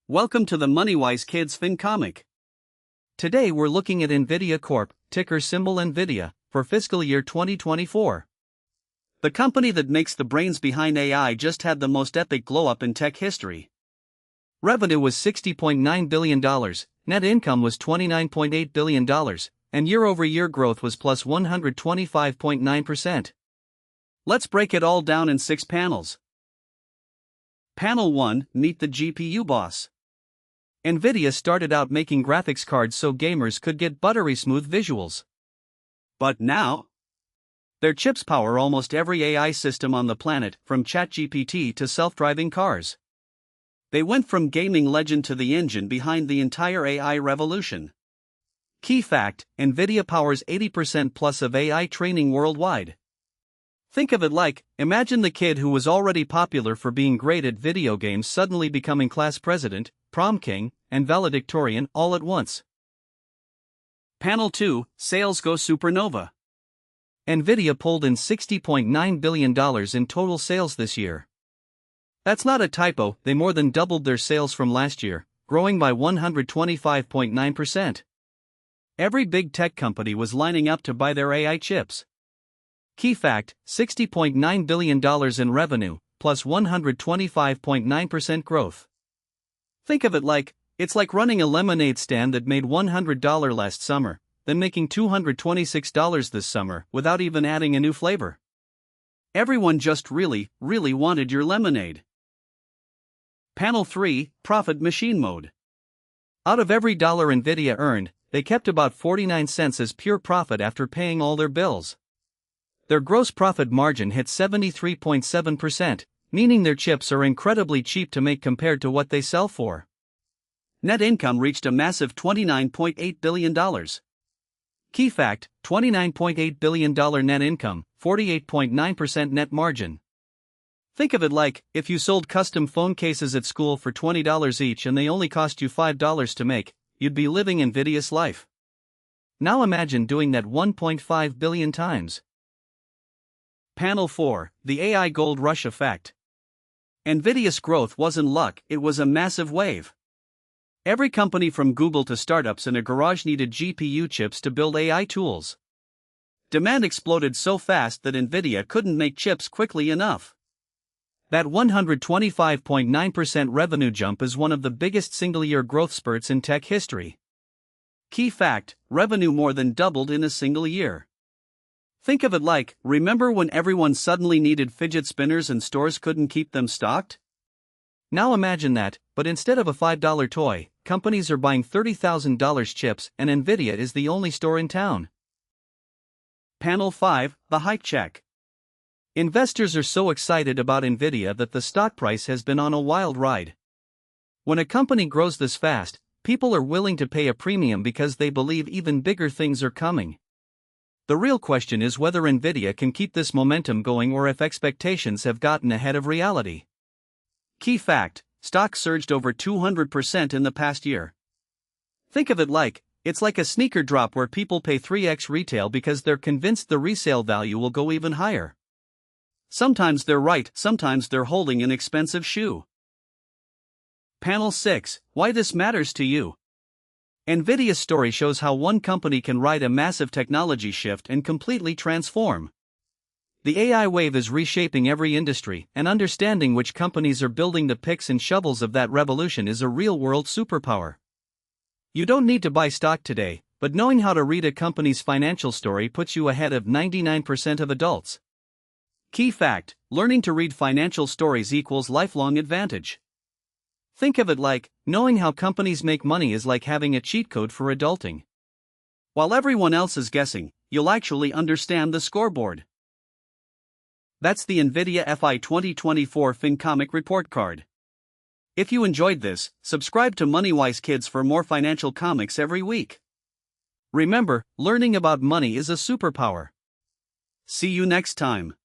Welcome to the MoneyWise Kids FinComic. Today we're looking at NVIDIA Corp, ticker symbol NVIDIA, for fiscal year 2024. The company that makes the brains behind AI just had the most epic glow-up in tech history. Revenue was $60.9 billion, net income was $29.8 billion, and year-over-year growth was plus 125.9%. Let's break it all down in 6 panels. Panel 1, meet the GPU boss. NVIDIA started out making graphics cards so gamers could get buttery smooth visuals. But now, their chips power almost every AI system on the planet, from ChatGPT to self-driving cars. They went from gaming legend to the engine behind the entire AI revolution. Key fact: NVIDIA powers 80% plus of AI training worldwide. Think of it like, imagine the kid who was already popular for being great at video games suddenly becoming class president, prom king, and valedictorian all at once. Panel 2, Sales Go Supernova. NVIDIA pulled in $60.9 billion in total sales this year. That's not a typo, they more than doubled their sales from last year, growing by 125.9%. Every big tech company was lining up to buy their AI chips. Key fact: $60.9 billion in revenue, plus 125.9% growth. Think of it like, it's like running a lemonade stand that made $100 last summer, then making $226 this summer without even adding a new flavor. Everyone just really wanted your lemonade. Panel 3, Profit Machine Mode. Out of every dollar NVIDIA earned, they kept about 49 cents as pure profit after paying all their bills. Their gross profit margin hit 73.7%, meaning their chips are incredibly cheap to make compared to what they sell for. Net income reached a massive $29.8 billion. Key fact: $29.8 billion net income, 48.9% net margin. Think of it like, if you sold custom phone cases at school for $20 each and they only cost you $5 to make, you'd be living NVIDIA's life. Now imagine doing that 1.5 billion times. Panel 4, the AI Gold Rush Effect. NVIDIA's growth wasn't luck, it was a massive wave. Every company from Google to startups in a garage needed GPU chips to build AI tools. Demand exploded so fast that NVIDIA couldn't make chips quickly enough. That 125.9% revenue jump is one of the biggest single-year growth spurts in tech history. Key fact: revenue more than doubled in a single year. Think of it like, remember when everyone suddenly needed fidget spinners and stores couldn't keep them stocked? Now imagine that, but instead of a $5 toy, companies are buying $30,000 chips and NVIDIA is the only store in town. Panel 5, the hype check. Investors are so excited about NVIDIA that the stock price has been on a wild ride. When a company grows this fast, people are willing to pay a premium because they believe even bigger things are coming. The real question is whether NVIDIA can keep this momentum going or if expectations have gotten ahead of reality. Key fact: stock surged over 200% in the past year. Think of it like, it's like a sneaker drop where people pay 3x retail because they're convinced the resale value will go even higher. Sometimes they're right, sometimes they're holding an expensive shoe. Panel 6, why this matters to you. NVIDIA's story shows how one company can ride a massive technology shift and completely transform. The AI wave is reshaping every industry, and understanding which companies are building the picks and shovels of that revolution is a real-world superpower. You don't need to buy stock today, but knowing how to read a company's financial story puts you ahead of 99% of adults. Key fact: learning to read financial stories equals lifelong advantage. Think of it like, knowing how companies make money is like having a cheat code for adulting. While everyone else is guessing, you'll actually understand the scoreboard. That's the NVIDIA FY2024 FinComic report card. If you enjoyed this, subscribe to MoneyWise Kids for more financial comics every week. Remember, learning about money is a superpower. See you next time.